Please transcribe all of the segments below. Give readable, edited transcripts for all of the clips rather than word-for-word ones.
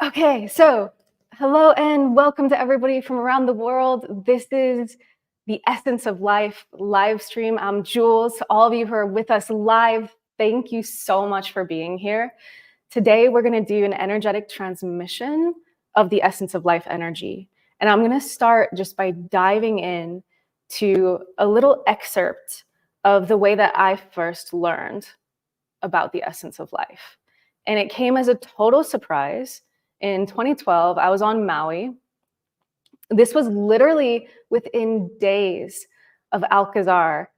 Okay, so hello and welcome to everybody from around the world. This is the Essence of Life live stream. I'm Jules. To all of you who are with us live, thank you so much for being here. Today, we're going to do an energetic transmission of the Essence of Life energy. And I'm going to start just by diving in to a little excerpt of the way that I first learned about the Essence of Life. And it came as a total surprise. In 2012, I was on Maui. This was literally within days of Alcazar,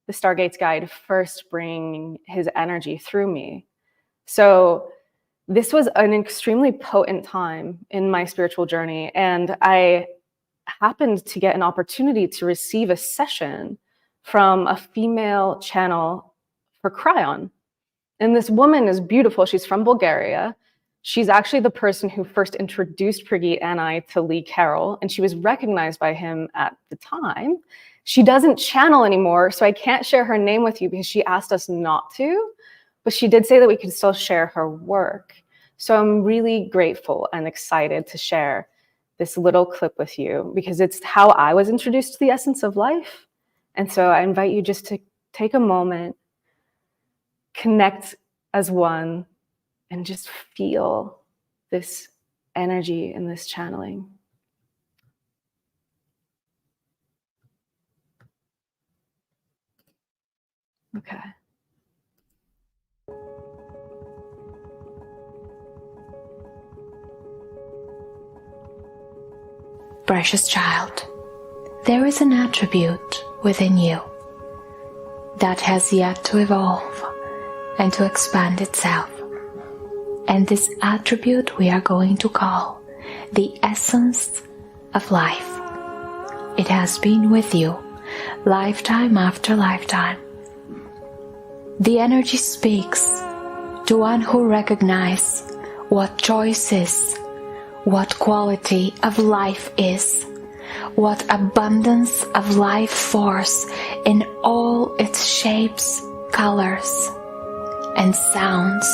the Stargates guide, first bringing his energy through me. So this was an extremely potent time in my spiritual journey. And I happened to get an opportunity to receive a session from a female channel for Cryon. And this woman is beautiful. She's from Bulgaria. She's actually the person who first introduced Prigit and I to Lee Carroll, and she was recognized by him at the time. She doesn't channel anymore, so I can't share her name with you because she asked us not to, but she did say that we could still share her work. So I'm really grateful and excited to share this little clip with you because it's how I was introduced to the essence of life. And so I invite you just to take a moment, connect as one, and just feel this energy and this channeling. Okay. Precious child, there is an attribute within you that has yet to evolve and to expand itself. And this attribute we are going to call the essence of life. It has been with you lifetime after lifetime. The energy speaks to one who recognizes what choice is, what quality of life is, what abundance of life force in all its shapes, colors, and sounds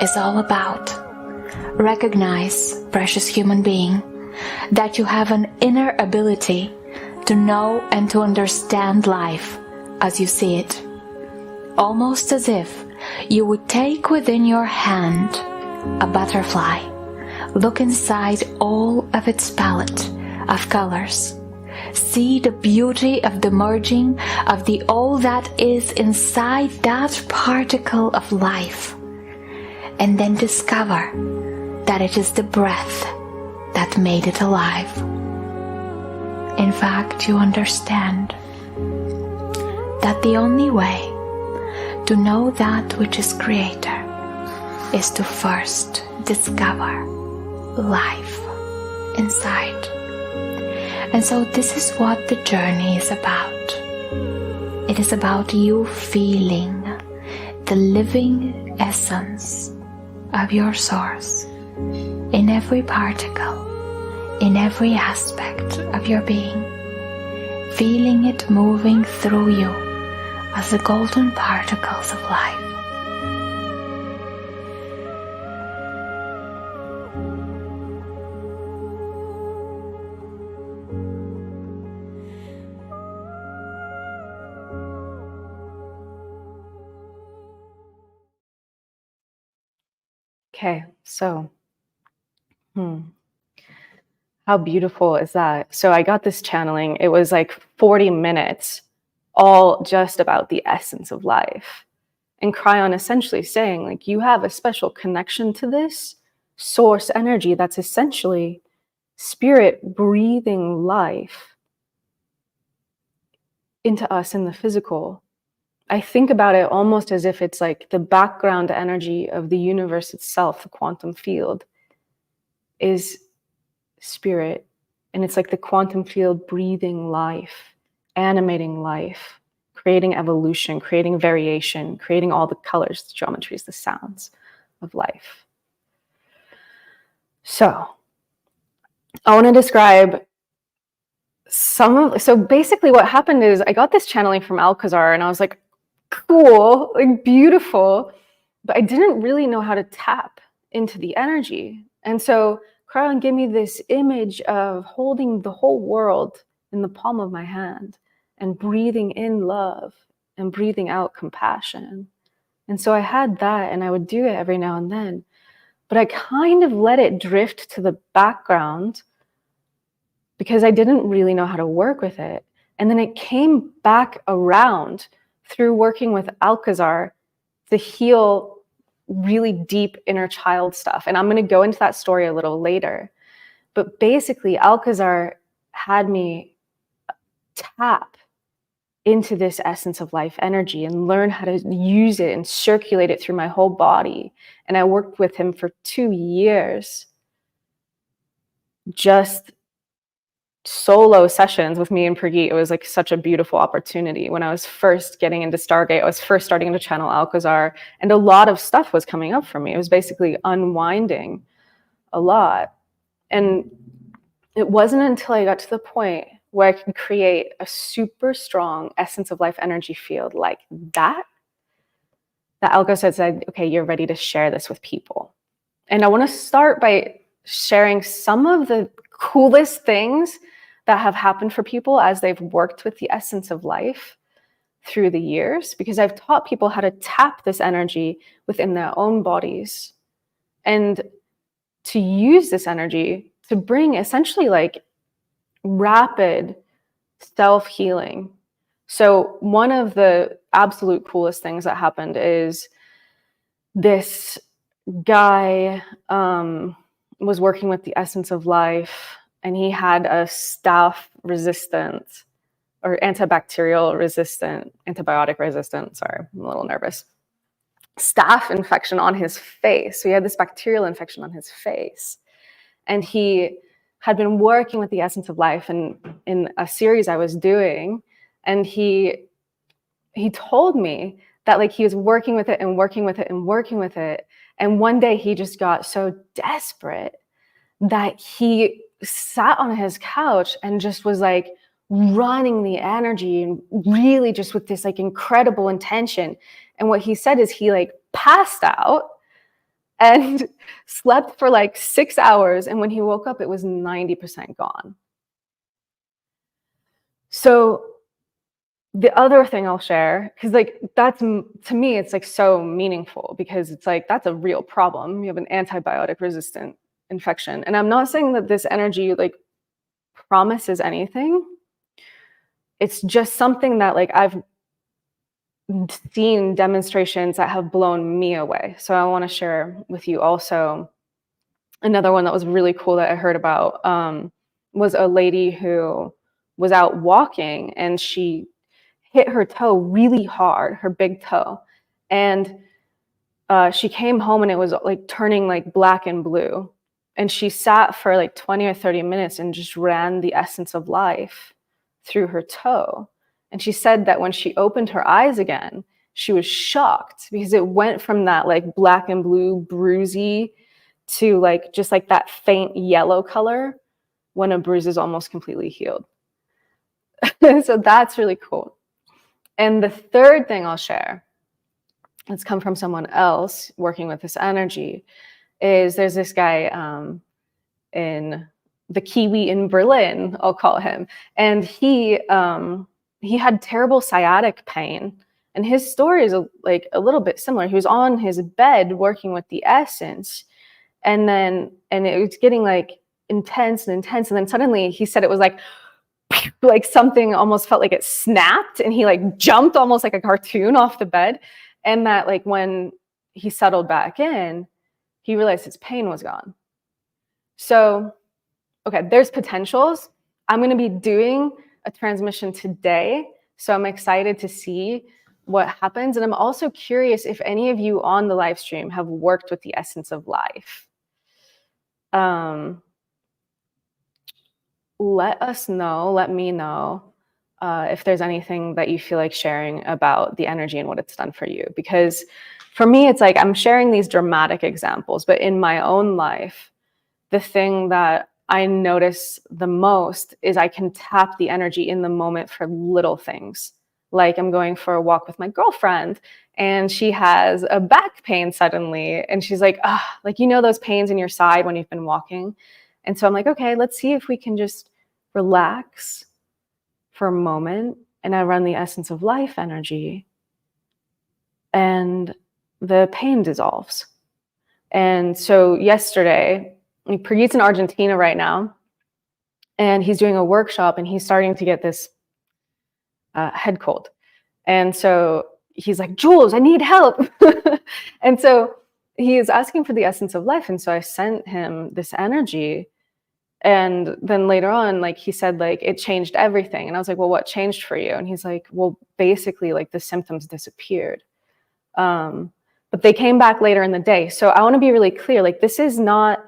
is all about. Recognize, precious human being, that you have an inner ability to know and to understand life as you see it. Almost as if you would take within your hand a butterfly, look inside all of its palette of colors, see the beauty of the merging of the all that is inside that particle of life, and then discover that it is the breath that made it alive. In fact, you understand that the only way to know that which is creator is to first discover life inside. And so this is what the journey is about. It is about you feeling the living essence of your source in every particle, in every aspect of your being, feeling it moving through you as the golden particles of life. Okay, so how beautiful is that? So I got this channeling. It was like 40 minutes, all just about the essence of life. And Cryon essentially saying, like, you have a special connection to this source energy that's essentially spirit breathing life into us in the physical. I think about it almost as if it's like the background energy of the universe itself, the quantum field, is spirit. And it's like the quantum field breathing life, animating life, creating evolution, creating variation, creating all the colors, the geometries, the sounds of life. So I want to describe so basically what happened is I got this channeling from Alcazar and I was like, cool, like beautiful, but I didn't really know how to tap into the energy. And so Cryon gave me this image of holding the whole world in the palm of my hand and breathing in love and breathing out compassion. And so I had that, and I would do it every now and then. But I kind of let it drift to the background because I didn't really know how to work with it. And then it came back around through working with Alcazar to heal really deep inner child stuff. And I'm going to go into that story a little later. But basically, Alcazar had me tap into this essence of life energy and learn how to use it and circulate it through my whole body. And I worked with him for 2 years, just solo sessions with me and Prageet. It was like such a beautiful opportunity. When I was first getting into Stargate, I was first starting to channel Alcazar, and a lot of stuff was coming up for me. It was basically unwinding a lot. And it wasn't until I got to the point where I could create a super strong essence of life energy field like that Alcazar said, okay, you're ready to share this with people. And I want to start by sharing some of the coolest things that have happened for people as they've worked with the essence of life through the years, because I've taught people how to tap this energy within their own bodies and to use this energy to bring essentially like rapid self-healing. So one of the absolute coolest things that happened is this guy was working with the essence of life, and he had a staph resistant or antibacterial resistant, antibiotic resistant, sorry, I'm a little nervous, staph infection on his face. So he had this bacterial infection on his face. And he had been working with the essence of life in a series I was doing. And he told me that like he was working with it and working with it and working with it. And one day he just got so desperate that he sat on his couch and just was like running the energy and really just with this like incredible intention. And what he said is he like passed out and slept for like 6 hours. And when he woke up, it was 90% gone. So the other thing I'll share, because like that's, to me, it's like so meaningful because it's like, that's a real problem. You have an antibiotic resistant infection. And I'm not saying that this energy like promises anything. It's just something that like I've seen demonstrations that have blown me away. So I want to share with you also another one that was really cool that I heard about was a lady who was out walking and she hit her toe really hard, her big toe. And she came home and it was like turning like black and blue. And she sat for like 20 or 30 minutes and just ran the essence of life through her toe. And she said that when she opened her eyes again, she was shocked because it went from that like black and blue bruisey to like just like that faint yellow color when a bruise is almost completely healed. So that's really cool. And the third thing I'll share, it's come from someone else working with this energy, is there's this guy in the Kiwi in Berlin, I'll call him, and he had terrible sciatic pain, and his story is like a little bit similar. He was on his bed working with the essence, and it was getting like intense, and then suddenly he said it was like something almost felt like it snapped, and he like jumped almost like a cartoon off the bed, and that like when he settled back in, he realized his pain was gone. So, okay, there's potentials. I'm going to be doing a transmission today, so I'm excited to see what happens. And I'm also curious if any of you on the live stream have worked with the essence of life. Let us know, let me know if there's anything that you feel like sharing about the energy and what it's done for you. Because for me, it's like I'm sharing these dramatic examples, but in my own life, the thing that I notice the most is I can tap the energy in the moment for little things Like I'm going for a walk with my girlfriend and she has a back pain suddenly. And she's like, ah, like, you know, those pains in your side when you've been walking. And so I'm like, okay, let's see if we can just relax for a moment. And I run the essence of life energy and the pain dissolves. And so yesterday, he's in Argentina right now, and he's doing a workshop and he's starting to get this head cold. And so he's like, Jules, I need help. And so he is asking for the essence of life. And so I sent him this energy. And then later on, like he said, like it changed everything. And I was like, well, what changed for you? And he's like, well, basically like the symptoms disappeared. But they came back later in the day. So I want to be really clear. Like this is not,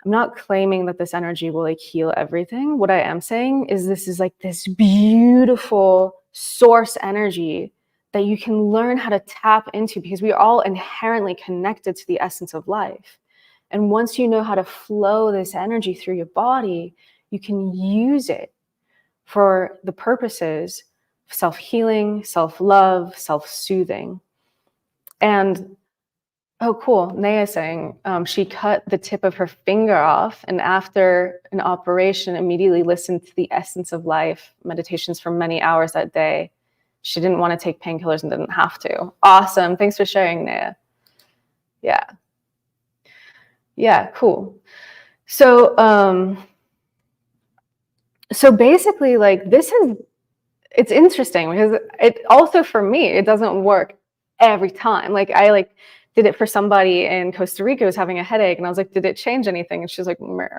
I'm not claiming that this energy will like heal everything. What I am saying is this is like this beautiful source energy that you can learn how to tap into, because we are all inherently connected to the essence of life. And once you know how to flow this energy through your body, you can use it for the purposes of self-healing, self-love, self-soothing. And oh, cool. Naya is saying she cut the tip of her finger off, and after an operation, immediately listened to the essence of life meditations for many hours that day. She didn't want to take painkillers and didn't have to. Awesome. Thanks for sharing, Naya. Yeah. Yeah, cool. So, so basically, like this is, it's interesting because it also for me, it doesn't work every time. Like I like did it for somebody in Costa Rica who was having a headache, and I was like, did it change anything? And she's like, meh.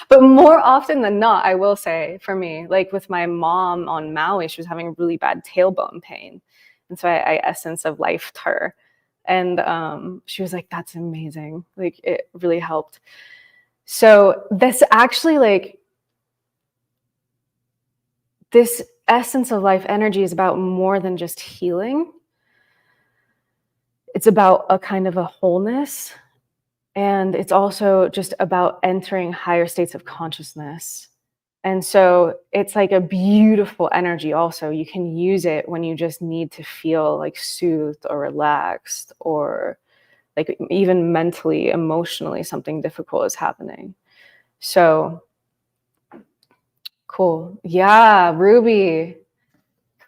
But more often than not, I will say for me, like with my mom on Maui, she was having really bad tailbone pain. And so I essence of lifed her. And she was like, that's amazing. Like it really helped. So this actually like, this essence of life energy is about more than just healing. It's about a kind of a wholeness. And it's also just about entering higher states of consciousness. And so it's like a beautiful energy also. You can use it when you just need to feel like soothed or relaxed, or like even mentally, emotionally, something difficult is happening. So cool. Yeah, Ruby.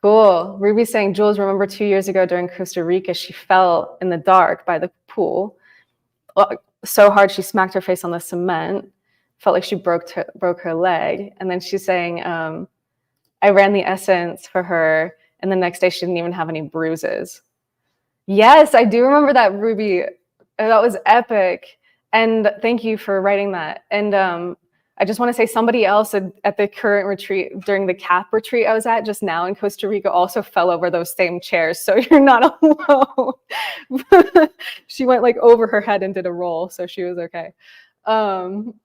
Cool. Ruby's saying, Jules, remember 2 years ago during Costa Rica, she fell in the dark by the pool so hard she smacked her face on the cement, felt like she broke her leg. And then she's saying, I ran the essence for her, and the next day she didn't even have any bruises. Yes, I do remember that, Ruby. That was epic. And thank you for writing that. And I just want to say somebody else at the current retreat, during the CAP retreat I was at just now in Costa Rica, also fell over those same chairs. So you're not alone. She went like over her head and did a roll. So she was okay. Cool.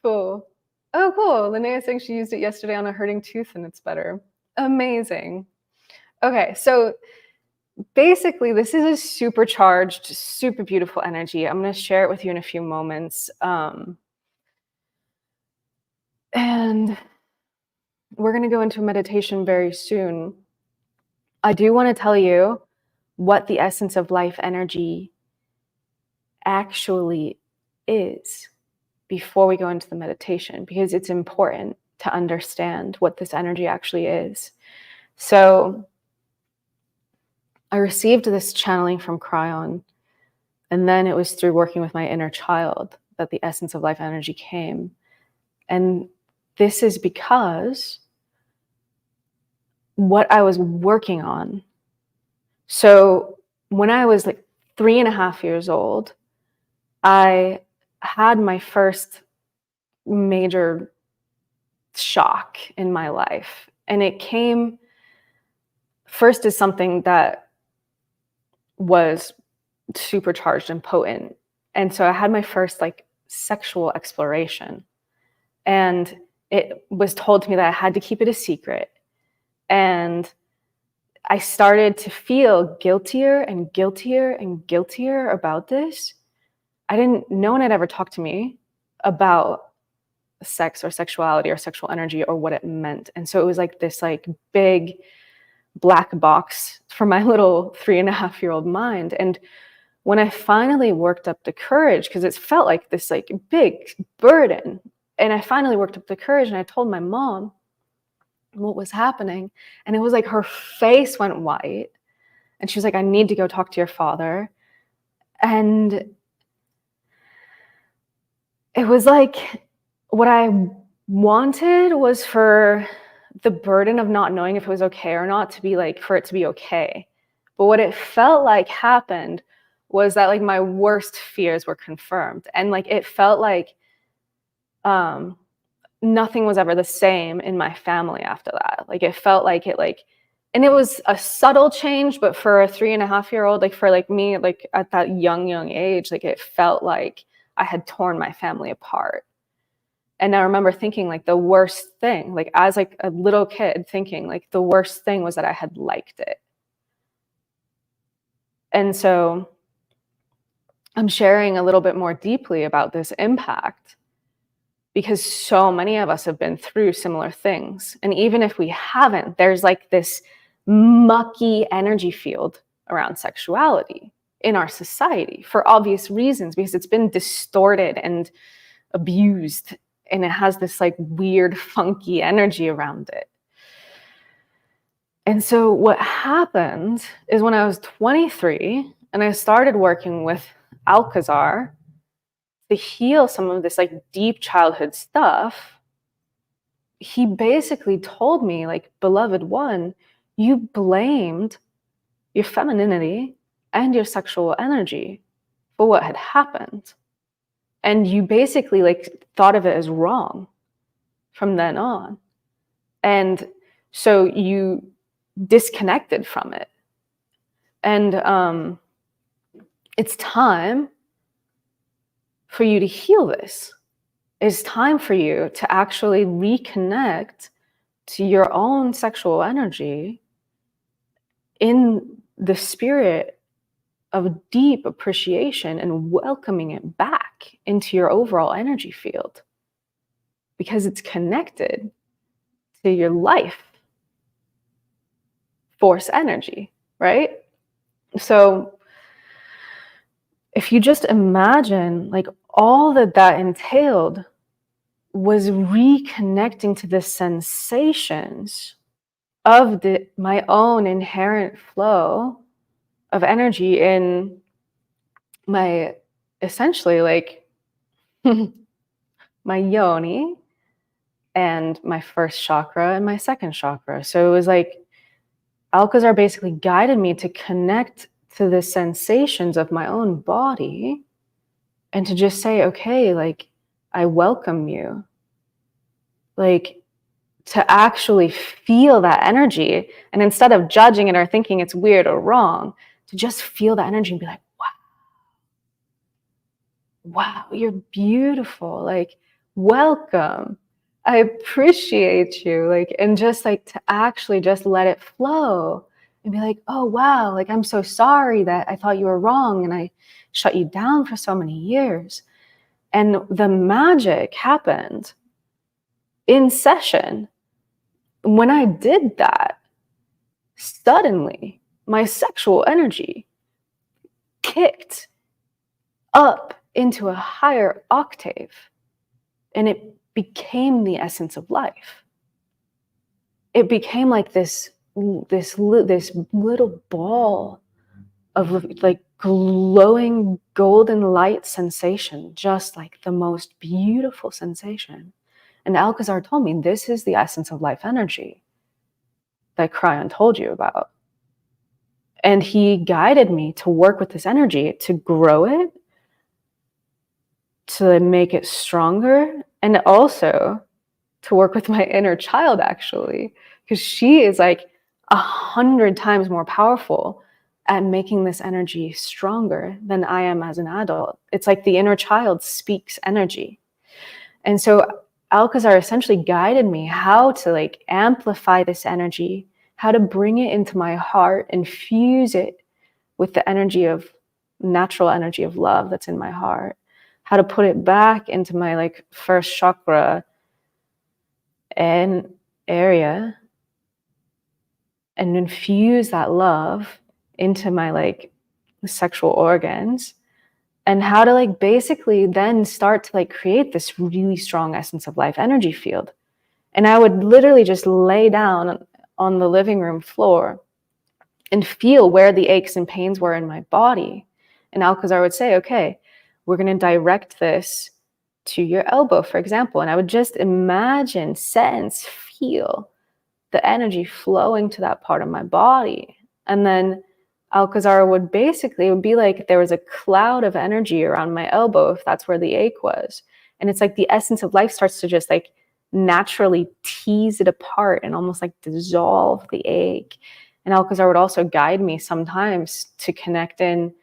Oh, cool. Linnea is saying she used it yesterday on a hurting tooth and it's better. Amazing. Okay, so basically, this is a supercharged, super beautiful energy. I'm going to share it with you in a few moments. And we're going to go into meditation very soon. I do want to tell you what the essence of life energy actually is before we go into the meditation, because it's important to understand what this energy actually is. So I received this channeling from Cryon, and then it was through working with my inner child that the essence of life energy came. And this is because what I was working on. So when I was like 3.5 years old, I had my first major shock in my life. And it came first as something that was supercharged and potent. And so I had my first like sexual exploration. And it was told to me that I had to keep it a secret. And I started to feel guiltier and guiltier and guiltier about this. No one had ever talked to me about sex or sexuality or sexual energy or what it meant. And so it was like this like big black box for my little 3.5-year-old mind. And when I finally worked up the courage, because it felt like this like big burden, and I finally worked up the courage and I told my mom what was happening, and it was like her face went white and she was like, I need to go talk to your father. And it was like what I wanted was for the burden of not knowing if it was okay or not to be like, for it to be okay. But what it felt like happened was that like my worst fears were confirmed. And like it felt like nothing was ever the same in my family after that. Like it felt like it like, and it was a subtle change, but for a 3.5-year-old, like for like me, like at that young age, like it felt like I had torn my family apart. And I remember thinking like the worst thing, like as like a little kid thinking like the worst thing was that I had liked it. And so I'm sharing a little bit more deeply about this impact because so many of us have been through similar things. And even if we haven't, there's like this mucky energy field around sexuality in our society for obvious reasons, because it's been distorted and abused, and it has this like weird, funky energy around it. And so what happened is when I was 23 and I started working with Alcazar to heal some of this like deep childhood stuff, he basically told me like, beloved one, you blamed your femininity and your sexual energy for what had happened. And you basically like thought of it as wrong from then on. And so you disconnected from it. And it's time for you to heal this. It's time for you to actually reconnect to your own sexual energy in the spirit of deep appreciation and welcoming it back into your overall energy field, because it's connected to your life force energy, right? So if you just imagine like all that entailed was reconnecting to the sensations of my own inherent flow of energy in my, essentially like my yoni and my first chakra and my second chakra. So it was like Alcazar basically guided me to connect to the sensations of my own body and to just say, okay, like I welcome you. Like to actually feel that energy, and instead of judging it or thinking it's weird or wrong, to just feel that energy and be like, wow, you're beautiful. Like, welcome. I appreciate you. Like, and just like to actually just let it flow and be like, oh, wow. Like, I'm so sorry that I thought you were wrong and I shut you down for so many years. And the magic happened in session. When I did that, suddenly my sexual energy kicked up into a higher octave, and it became the essence of life. It became like this little ball of like glowing golden light sensation, just like the most beautiful sensation. And Alcazar told me, this is the essence of life energy that Cryon told you about. And he guided me to work with this energy, to grow it, to make it stronger, and also to work with my inner child, actually, because she is like 100 times more powerful at making this energy stronger than I am as an adult. It's like the inner child speaks energy. And so Alcazar essentially guided me how to like amplify this energy, how to bring it into my heart and fuse it with the energy of natural energy of love that's in my heart, how to put it back into my like first chakra an area and infuse that love into my like sexual organs, and how to like basically then start to like create this really strong essence of life energy field. And I would literally just lay down on the living room floor and feel where the aches and pains were in my body. And Alcazar would say, okay, we're going to direct this to your elbow, for example. And I would just imagine, sense, feel the energy flowing to that part of my body. And then Alcazar would basically, it would be like there was a cloud of energy around my elbow, if that's where the ache was. And it's like the essence of life starts to just like naturally tease it apart and almost like dissolve the ache. And Alcazar would also guide me sometimes to connect in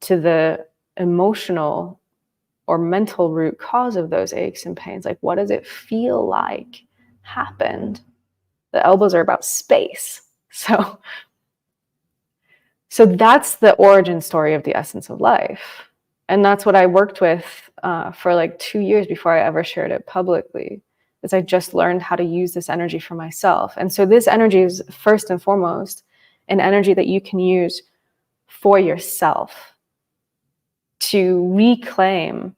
to the emotional or mental root cause of those aches and pains. Like, what does it feel like happened? The elbows are about space. So that's the origin story of the essence of life. And that's what I worked with for like 2 years before I ever shared it publicly, is I just learned how to use this energy for myself. And so this energy is first and foremost an energy that you can use for yourself to reclaim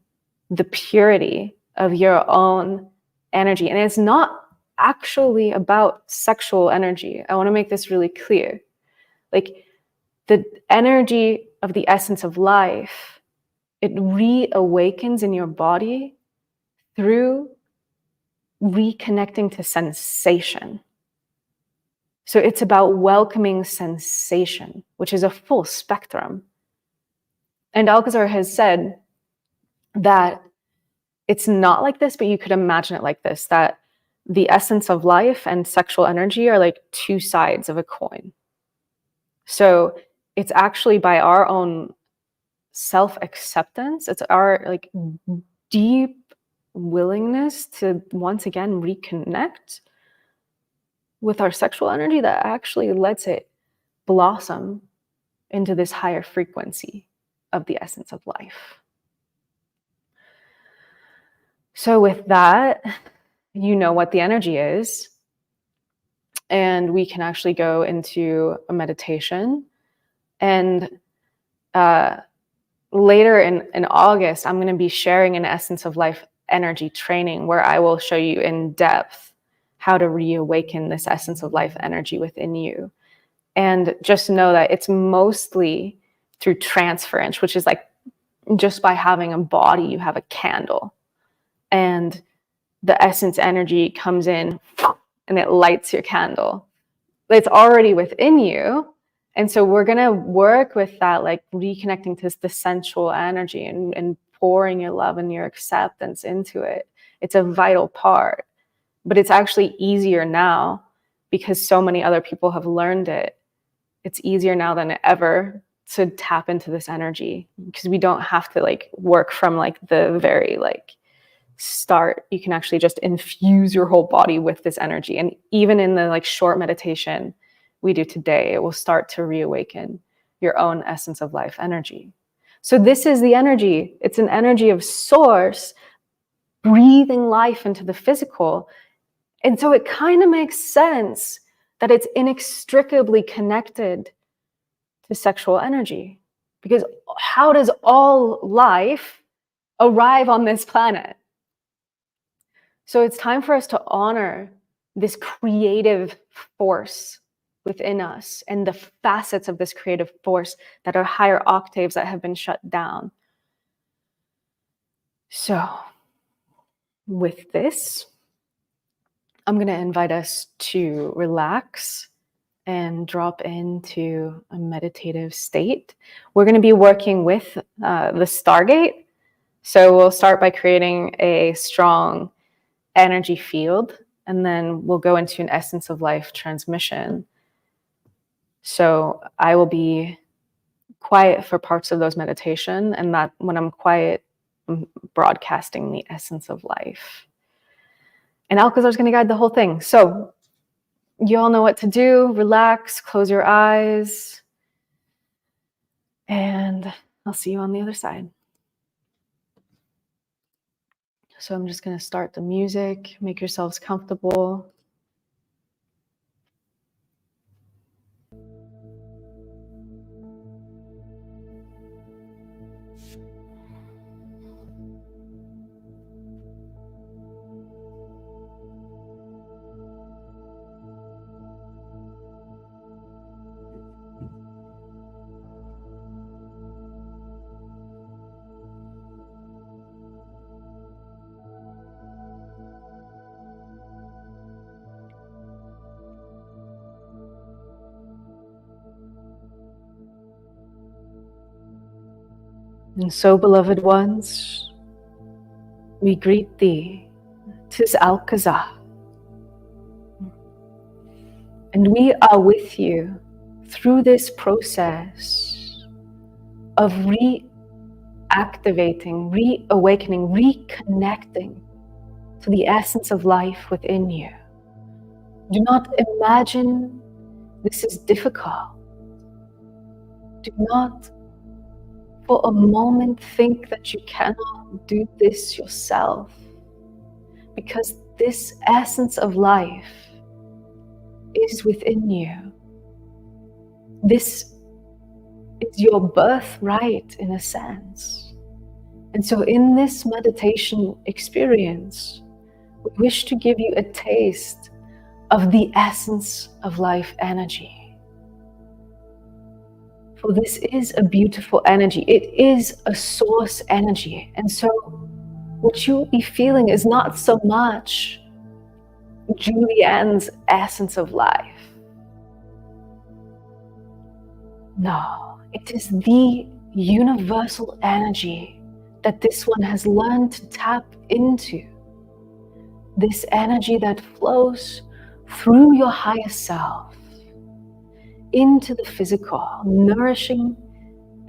the purity of your own energy. And it's not actually about sexual energy. I want to make this really clear. Like, the energy of the essence of life, it reawakens in your body through reconnecting to sensation. So it's about welcoming sensation, which is a full spectrum. And Alcazar has said that it's not like this, but you could imagine it like this, that the essence of life and sexual energy are like two sides of a coin. So it's actually by our own self-acceptance, it's our like deep willingness to once again reconnect with our sexual energy that actually lets it blossom into this higher frequency of the essence of life. So with that, you know what the energy is, and we can actually go into a meditation. And later in August, I'm going to be sharing an essence of life energy training where I will show you in depth how to reawaken this essence of life energy within you. And just know that it's mostly through transference, which is like just by having a body, you have a candle, and the essence energy comes in and it lights your candle. It's already within you. And so we're going to work with that, like reconnecting to the sensual energy and pouring your love and your acceptance into it. It's a vital part, but it's actually easier now because so many other people have learned it. It's easier now than ever to tap into this energy because we don't have to like work from like the very like start. You can actually just infuse your whole body with this energy. And even in the like short meditation we do today, it will start to reawaken your own essence of life energy. So this is the energy. It's an energy of source breathing life into the physical. And so it kind of makes sense that it's inextricably connected to sexual energy, because how does all life arrive on this planet? So it's time for us to honor this creative force within us and the facets of this creative force that are higher octaves that have been shut down. So with this, I'm going to invite us to relax and drop into a meditative state. We're going to be working with the Stargate. So we'll start by creating a strong energy field, and then we'll go into an essence of life transmission. So I will be quiet for parts of those meditation, and that when I'm quiet, I'm broadcasting the essence of life. And Alcazar's going to guide the whole thing. So you all know what to do. Relax, close your eyes, and I'll see you on the other side. So I'm just going to start the music. Make yourselves comfortable. And so, beloved ones, we greet thee, 'tis Alcazar, and we are with you through this process of reactivating, reawakening, reconnecting to the essence of life within you. Do not imagine this is difficult. Do not for a moment think that you cannot do this yourself, because this essence of life is within you. This is your birthright in a sense. And so in this meditation experience, we wish to give you a taste of the essence of life energy. For this is a beautiful energy. It is a source energy. And so what you'll be feeling is not so much Julianne's essence of life. No, it is the universal energy that this one has learned to tap into. This energy that flows through your higher self into the physical, nourishing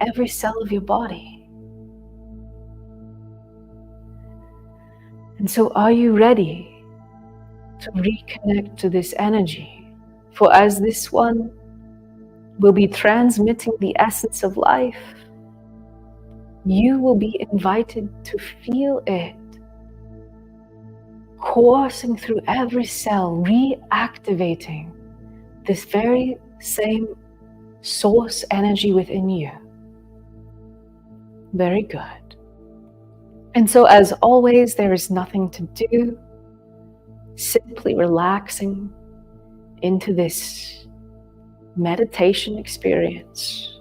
every cell of your body. And so are you ready to reconnect to this energy? For as this one will be transmitting the essence of life, you will be invited to feel it coursing through every cell, reactivating this very same source energy within you. Very good. And so as always, there is nothing to do, simply relaxing into this meditation experience.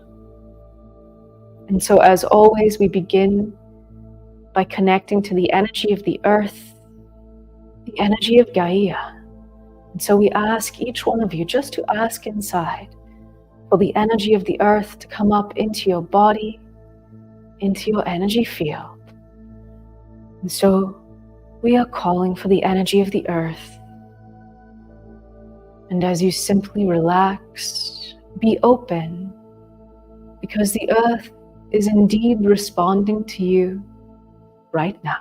And so as always, we begin by connecting to the energy of the earth, the energy of Gaia. And so we ask each one of you just to ask inside for the energy of the earth to come up into your body, into your energy field. And so we are calling for the energy of the earth. And as you simply relax, be open, because the earth is indeed responding to you right now.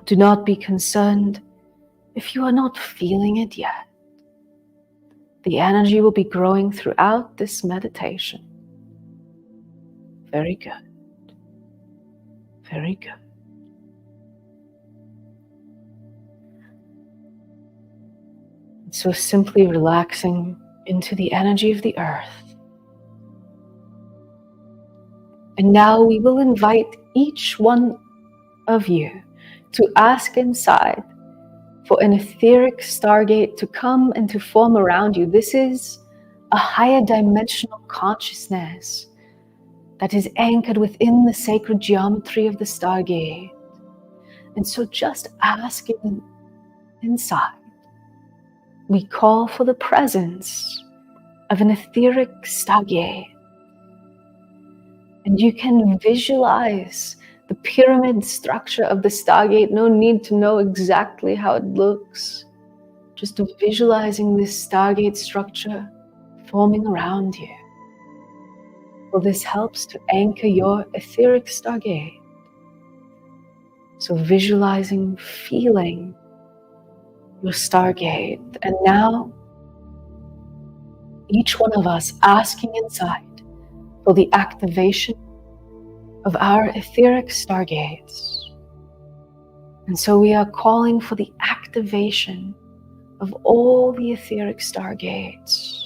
Do not be concerned if you are not feeling it yet. The energy will be growing throughout this meditation. Very good. Very good. So simply relaxing into the energy of the earth. And now we will invite each one of you to ask inside for an etheric stargate to come and to form around you. This is a higher dimensional consciousness that is anchored within the sacred geometry of the stargate. And so just asking inside, we call for the presence of an etheric stargate. And you can visualize the pyramid structure of the stargate. No need to know exactly how it looks. Just visualizing this stargate structure forming around you. Well, this helps to anchor your etheric stargate. So visualizing, feeling your stargate. And now, each one of us asking inside for the activation of our etheric stargates. And so we are calling for the activation of all the etheric stargates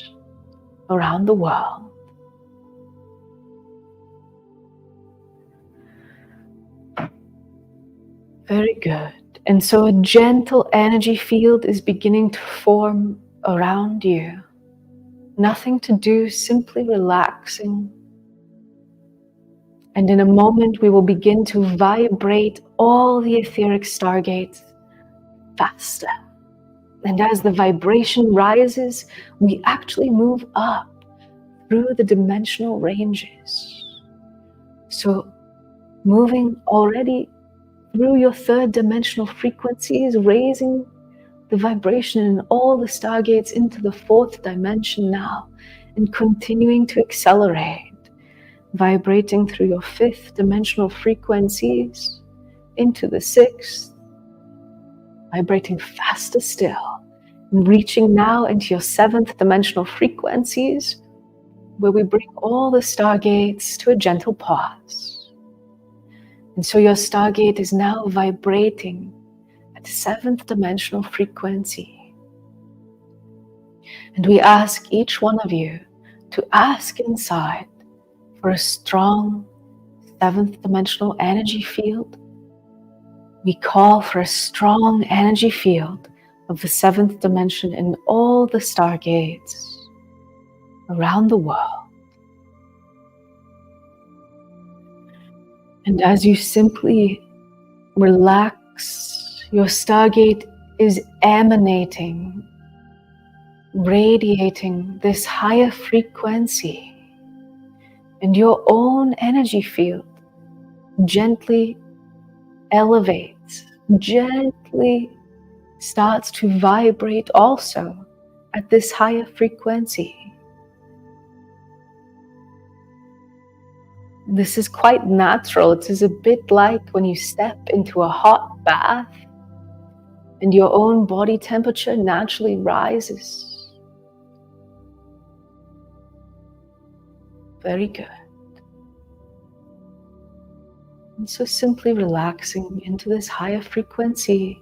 around the world. Very good. And so a gentle energy field is beginning to form around you. Nothing to do, simply relaxing. And in a moment, we will begin to vibrate all the etheric stargates faster. And as the vibration rises, we actually move up through the dimensional ranges. So moving already through your third dimensional frequencies, raising the vibration in all the stargates into the fourth dimension now, and continuing to accelerate, vibrating through your fifth dimensional frequencies into the sixth, vibrating faster still, and reaching now into your seventh dimensional frequencies, where we bring all the stargates to a gentle pause. And so your stargate is now vibrating at seventh dimensional frequency. And we ask each one of you to ask inside for a strong seventh dimensional energy field. We call for a strong energy field of the seventh dimension in all the stargates around the world. And as you simply relax, your stargate is emanating, radiating this higher frequency, and your own energy field gently elevates, gently starts to vibrate also at this higher frequency. This is quite natural. It is a bit like when you step into a hot bath and your own body temperature naturally rises. Very good. And so simply relaxing into this higher frequency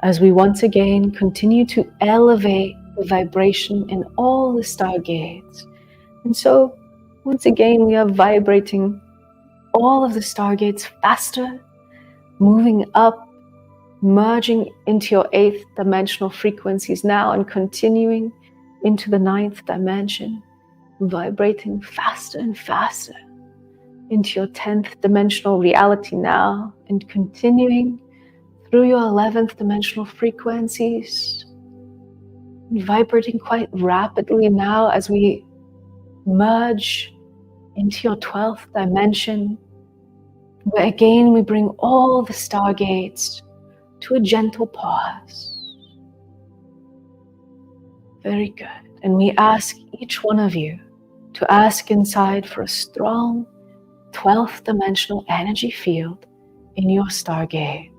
as we once again continue to elevate the vibration in all the stargates. And so once again, we are vibrating all of the stargates faster, moving up, merging into your eighth dimensional frequencies now, and continuing into the ninth dimension, vibrating faster and faster into your 10th dimensional reality now, and continuing through your 11th dimensional frequencies, vibrating quite rapidly now as we merge into your 12th dimension, where again we bring all the stargates to a gentle pause. Very good. And we ask each one of you to ask inside for a strong 12th dimensional energy field in your stargate.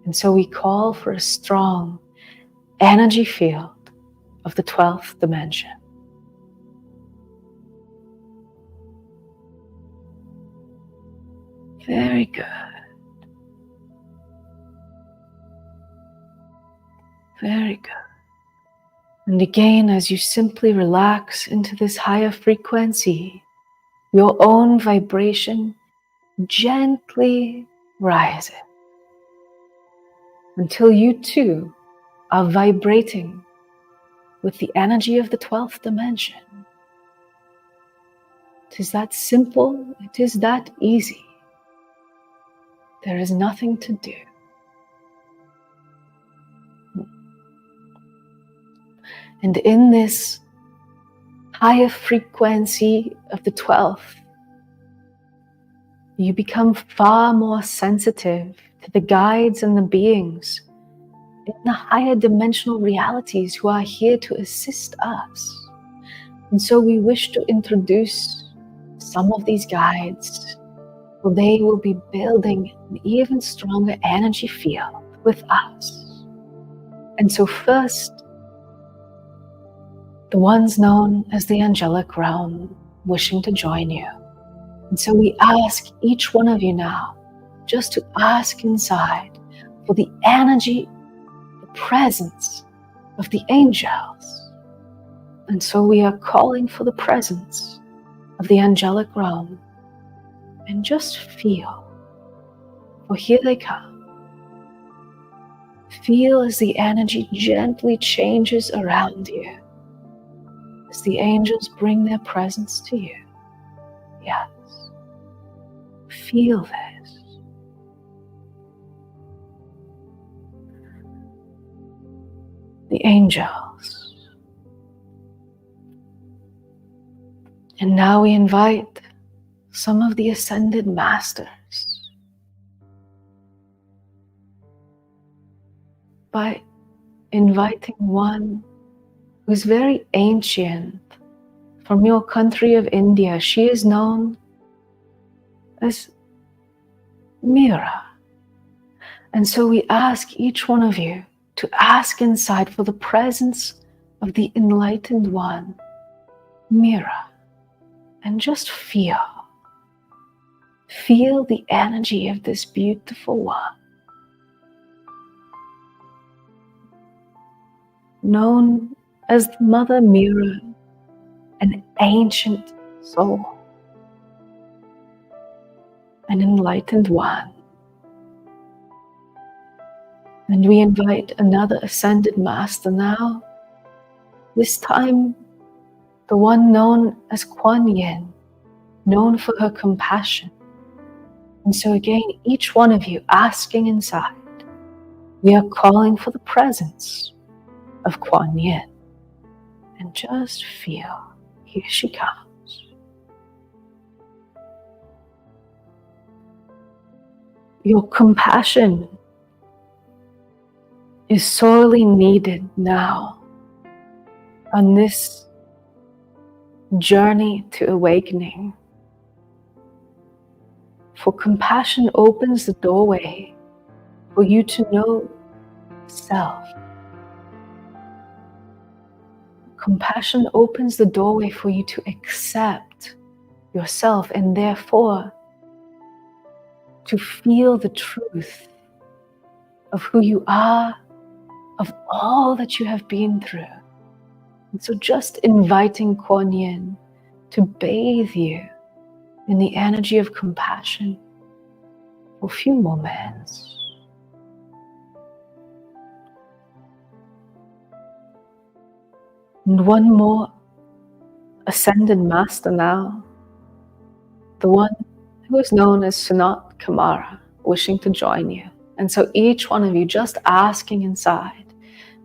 And so we call for a strong energy field of the 12th dimension. Very good. Very good. And again, as you simply relax into this higher frequency, your own vibration gently rises until you too are vibrating with the energy of the 12th dimension. It is that simple, it is that easy. There is nothing to do. And in this higher frequency of the 12th, you become far more sensitive to the guides and the beings in the higher dimensional realities who are here to assist us. And so we wish to introduce some of these guides. They will be building an even stronger energy field with us. And so first, the ones known as the angelic realm wishing to join you. And so we ask each one of you now just to ask inside for the energy, the presence of the angels. And so we are calling for the presence of the angelic realm. And just feel, for here they come. Feel as the energy gently changes around you, as the angels bring their presence to you. Yes. Feel this. The angels. And now we invite some of the ascended masters by inviting one who's very ancient from your country of India. She is known as Mira. And so we ask each one of you to ask inside for the presence of the enlightened one, Mira, and just feel the energy of this beautiful one, known as Mother Mira, an ancient soul, an enlightened one. And we invite another ascended master now, this time the one known as Kuan Yin, known for her compassion. And so again, each one of you asking inside, we are calling for the presence of Kuan Yin. And just feel, here she comes. Your compassion is sorely needed now on this journey to awakening. For compassion opens the doorway for you to know self. Compassion opens the doorway for you to accept yourself and therefore to feel the truth of who you are, of all that you have been through. And so just inviting Kuan Yin to bathe you in the energy of compassion for a few moments. And one more ascended master now, the one who is known as Sanat Kumara, wishing to join you. And so each one of you just asking inside,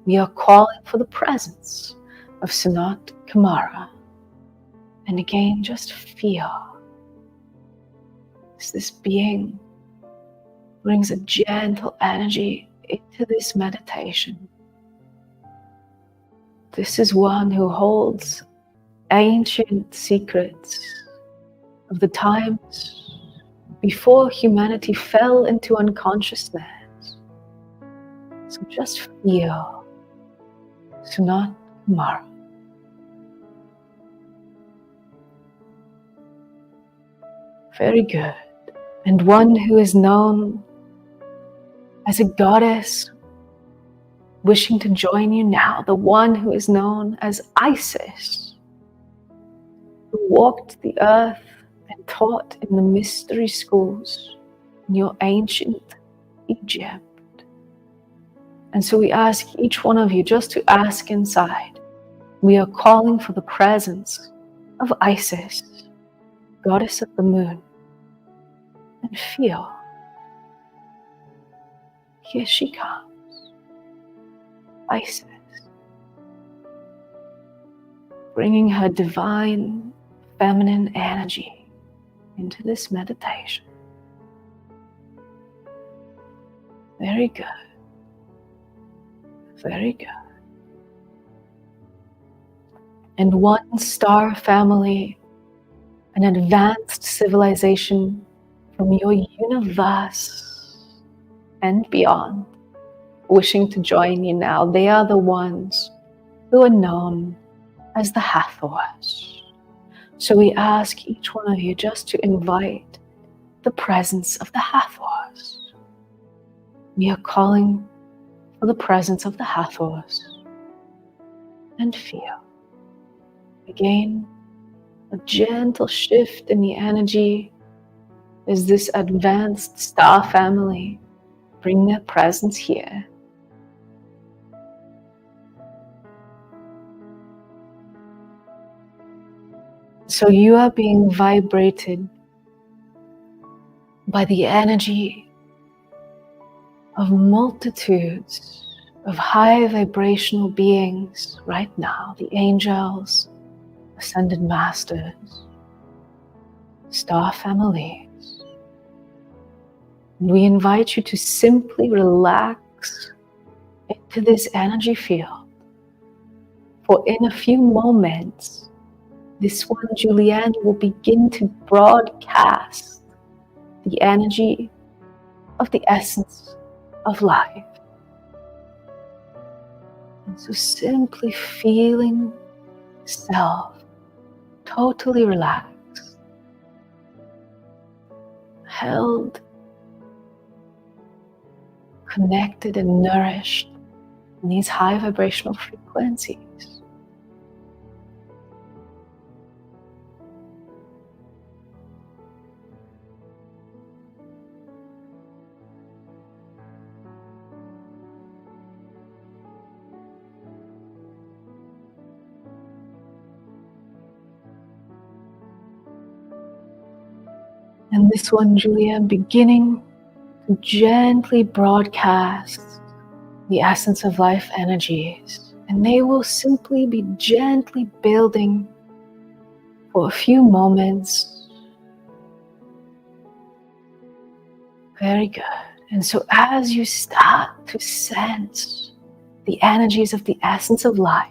we are calling for the presence of Sanat Kumara. And again, just feel as this being brings a gentle energy into this meditation. This is one who holds ancient secrets of the times before humanity fell into unconsciousness. So just feel Sanat Kumara. Very good. And one who is known as a goddess wishing to join you now, the one who is known as Isis, who walked the earth and taught in the mystery schools in your ancient Egypt. And so we ask each one of you just to ask inside. We are calling for the presence of Isis, goddess of the moon. And feel, here she comes, Isis, bringing her divine feminine energy into this meditation. Very good. Very good. And one star family, an advanced civilization from your universe and beyond, wishing to join you now. They are the ones who are known as the Hathors. So we ask each one of you just to invite the presence of the Hathors. We are calling for the presence of the Hathors. And feel, again, a gentle shift in the energy as this advanced star family bring their presence here. So you are being vibrated by the energy of multitudes of high vibrational beings right now, the angels, ascended masters, star families. We invite you to simply relax into this energy field. For in a few moments, this one, Julianne, will begin to broadcast the energy of the essence of life. And so simply feeling self totally relaxed, held, connected and nourished in these high vibrational frequencies. And this one, Julianne, beginning to gently broadcast the essence of life energies. And they will simply be gently building for a few moments. Very good. And so as you start to sense the energies of the essence of life,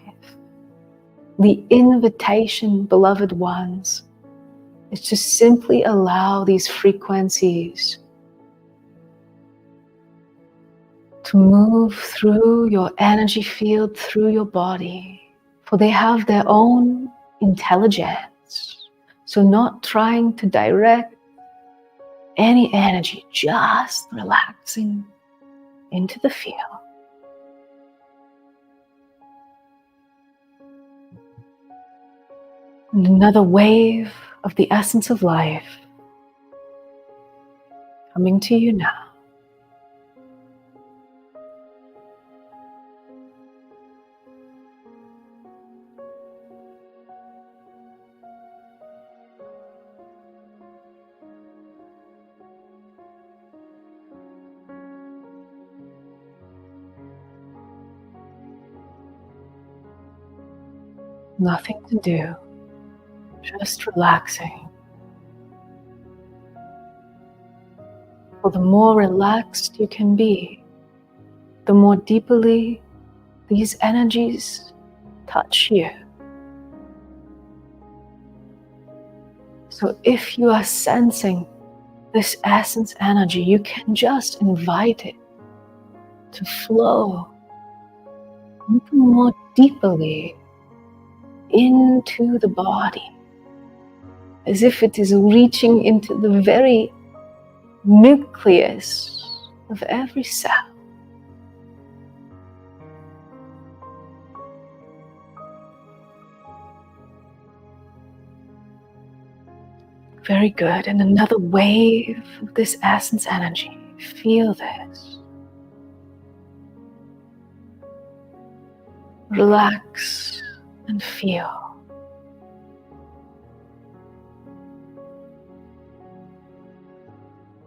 the invitation, beloved ones, is to simply allow these frequencies to move through your energy field, through your body, for they have their own intelligence. So not trying to direct any energy, just relaxing into the field. And another wave of the essence of life coming to you now. Nothing to do, just relaxing. For the more relaxed you can be, the more deeply these energies touch you. So if you are sensing this essence energy, you can just invite it to flow even more deeply into the body, as if it is reaching into the very nucleus of every cell. Very good. And another wave of this essence energy. Feel this. Relax and feel.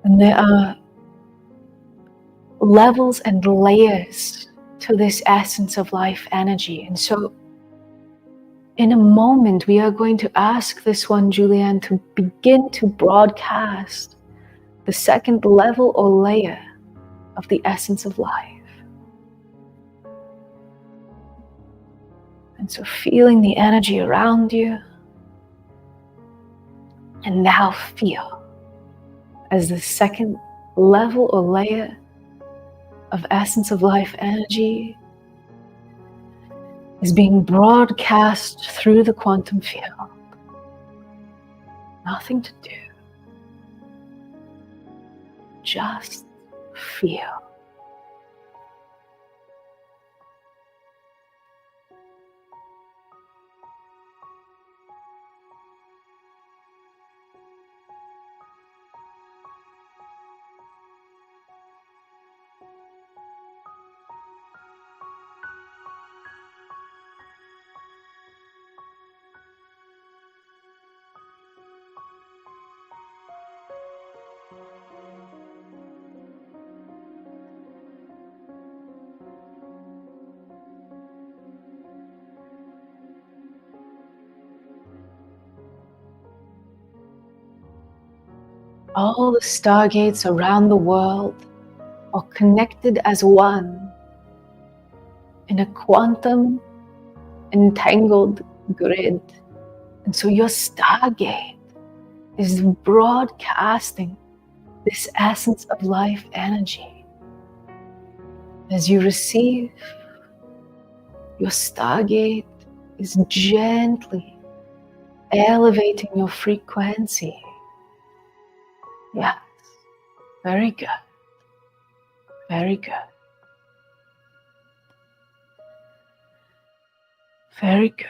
And there are levels and layers to this essence of life energy. And so in a moment, we are going to ask this one, Julianne, to begin to broadcast the second level or layer of the essence of life. And so feeling the energy around you, and now feel as the second level or layer of essence of life energy is being broadcast through the quantum field. Nothing to do. Just feel. All the stargates around the world are connected as one in a quantum entangled grid. And so your stargate is broadcasting this essence of life energy. As you receive, your stargate is gently elevating your frequency. Yes, very good, very good, very good.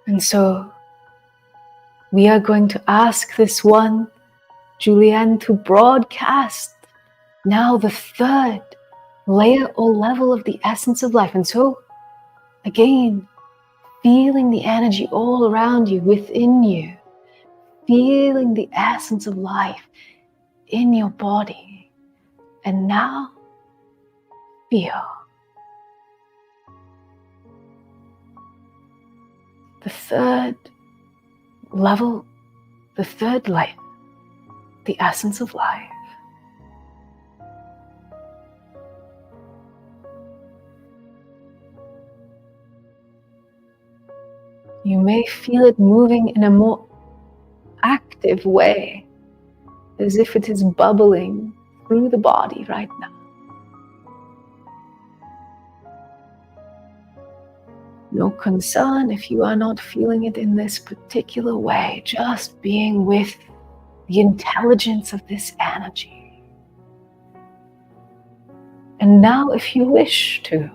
And so we are going to ask this one, Julianne, to broadcast now the third layer or level of the essence of life. And so, again, feeling the energy all around you, within you, feeling the essence of life in your body. And now, feel the third level, the third layer, the essence of life. You may feel it moving in a more active way, as if it is bubbling through the body right now. No concern if you are not feeling it in this particular way, just being with the intelligence of this energy. And now, if you wish to,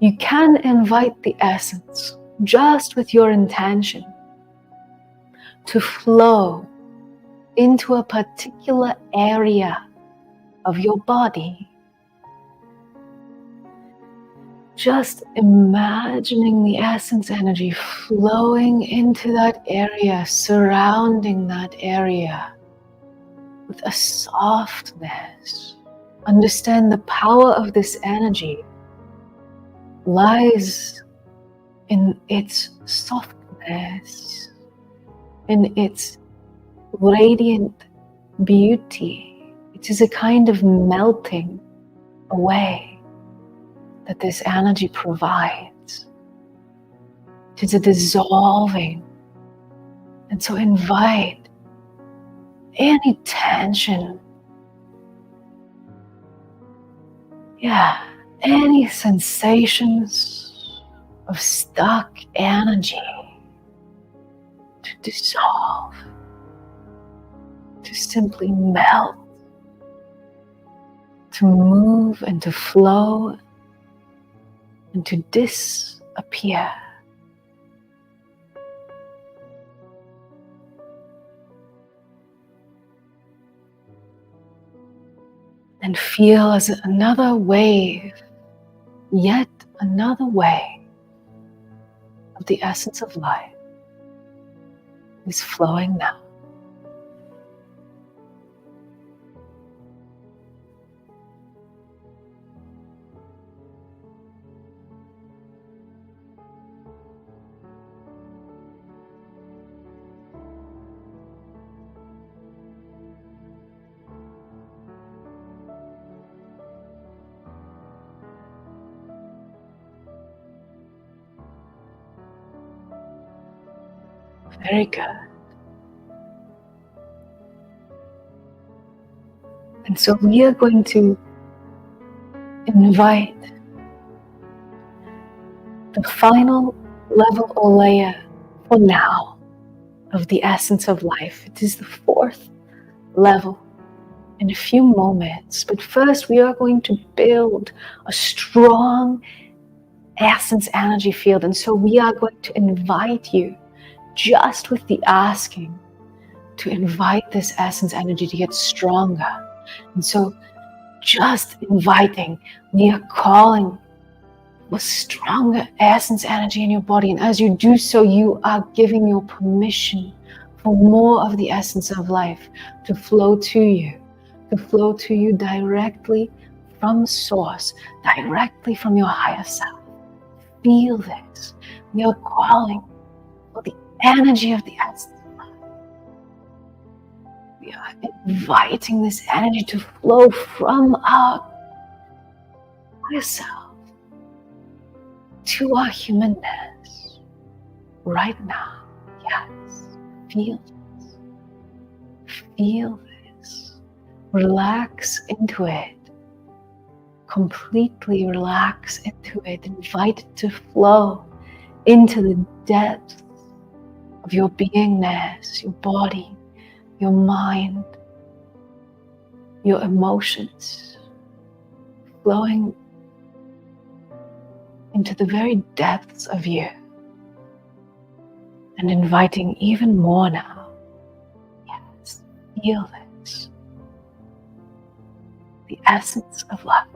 you can invite the essence, just with your intention, to flow into a particular area of your body. Just imagining the essence energy flowing into that area, surrounding that area with a softness. Understand the power of this energy lies in its softness, in its radiant beauty. It is a kind of melting away that this energy provides. It is a dissolving. And so invite any tension, any sensations of stuck energy to dissolve, to simply melt, to move and to flow and to disappear. And feel as another wave, yet another way of the essence of life is flowing now. Very good. And so we are going to invite the final level or layer for now of the essence of life. It is the fourth level in a few moments. But first we are going to build a strong essence energy field. And so we are going to invite you, just with the asking, to invite this essence energy to get stronger. And so just inviting, we are calling for stronger essence energy in your body. And as you do so, you are giving your permission for more of the essence of life to flow to you directly from source, directly from your higher self. Feel this. We are calling for the energy of the essence of life. We are inviting this energy to flow from our higher self to our humanness right now. Yes, feel this. Feel this. Relax into it. Completely relax into it. Invite it to flow into the depths of your beingness, your body, your mind, your emotions, flowing into the very depths of you, and inviting even more now. Yes, feel this. The essence of life.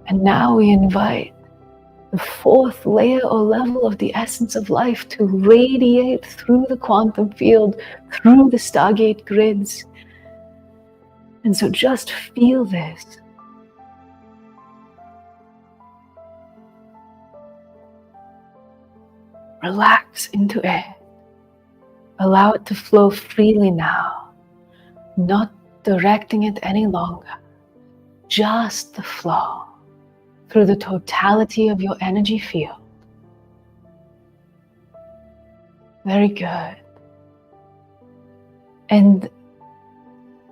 And now we invite the fourth layer or level of the essence of life to radiate through the quantum field, through the Stargate grids. And so just feel this. Relax into it. Allow it to flow freely now, not directing it any longer. Just the flow through the totality of your energy field. Very good. And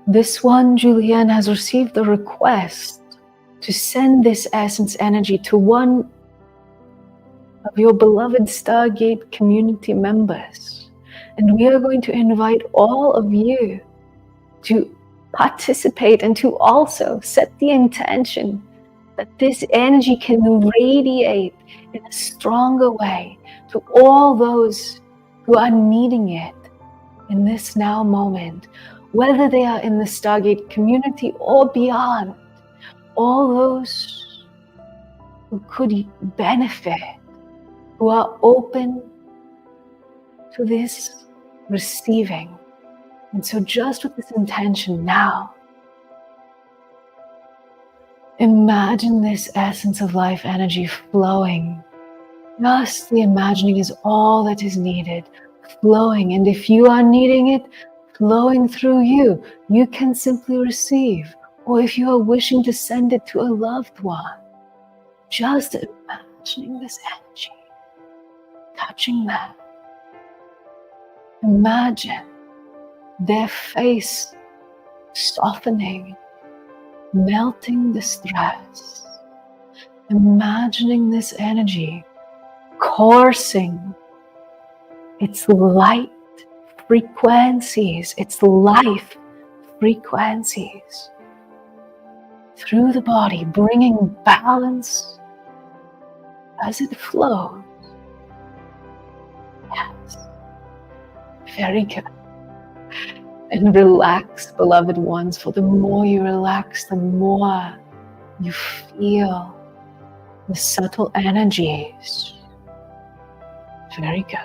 this one, Julianne, has received the request to send this essence energy to one of your beloved Stargate community members. And we are going to invite all of you to participate and to also set the intention that this energy can radiate in a stronger way to all those who are needing it in this now moment, whether they are in the Stargate community or beyond, all those who could benefit, who are open to this receiving. And so just with this intention now, imagine this essence of life energy flowing. Just the imagining is all that is needed, flowing. And if you are needing it, flowing through you, you can simply receive. Or if you are wishing to send it to a loved one, just imagining this energy, touching them. Imagine their face softening, melting the stress. Imagining this energy coursing its light frequencies, its life frequencies through the body, bringing balance as it flows. Yes, very good. And relax, beloved ones, for the more you relax, the more you feel the subtle energies. Very good.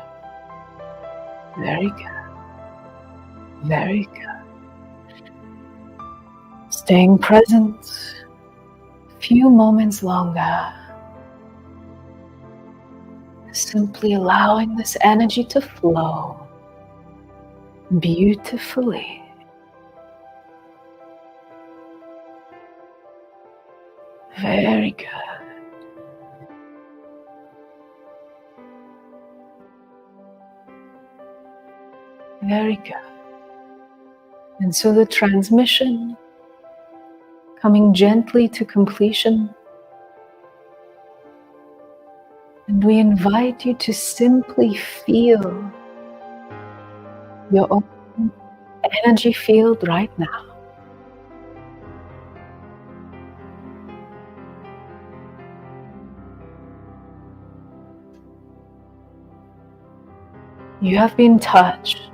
Very good. Very good. Staying present a few moments longer. Simply allowing this energy to flow beautifully. Very good. Very good. And so the transmission coming gently to completion. And we invite you to simply feel your own energy field right now. You have been touched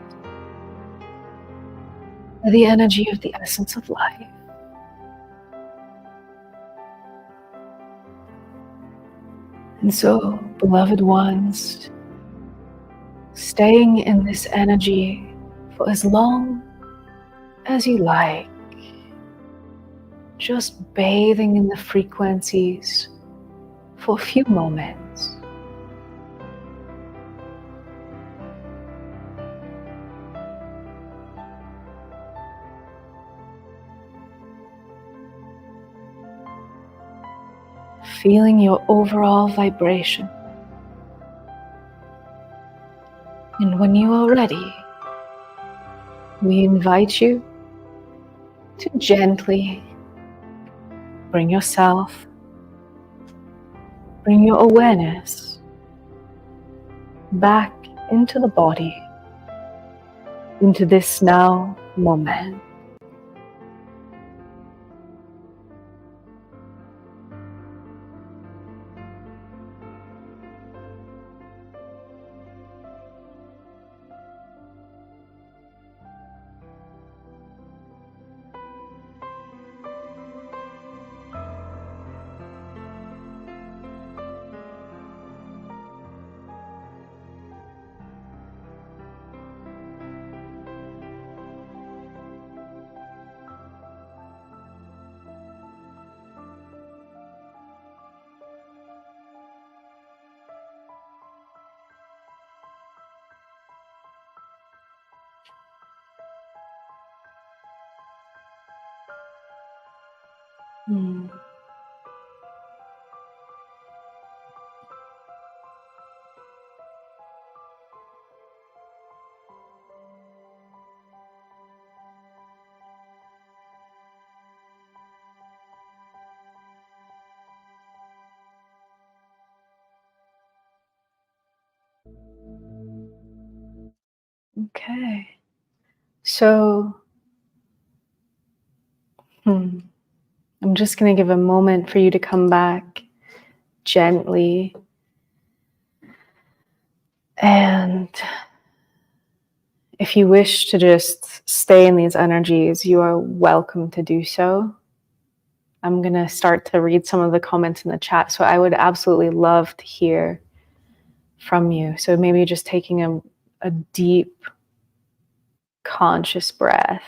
by the energy of the essence of life. And so, beloved ones, staying in this energy for as long as you like, just bathing in the frequencies for a few moments. feeling your overall vibration. And when you are ready, we invite you to gently bring your awareness back into the body, into this now moment. Okay, so I'm just going to give a moment for you to come back gently. And if you wish to just stay in these energies, you are welcome to do so. I'm going to start to read some of the comments in the chat. So I would absolutely love to hear from you. So maybe just taking a deep, conscious breath,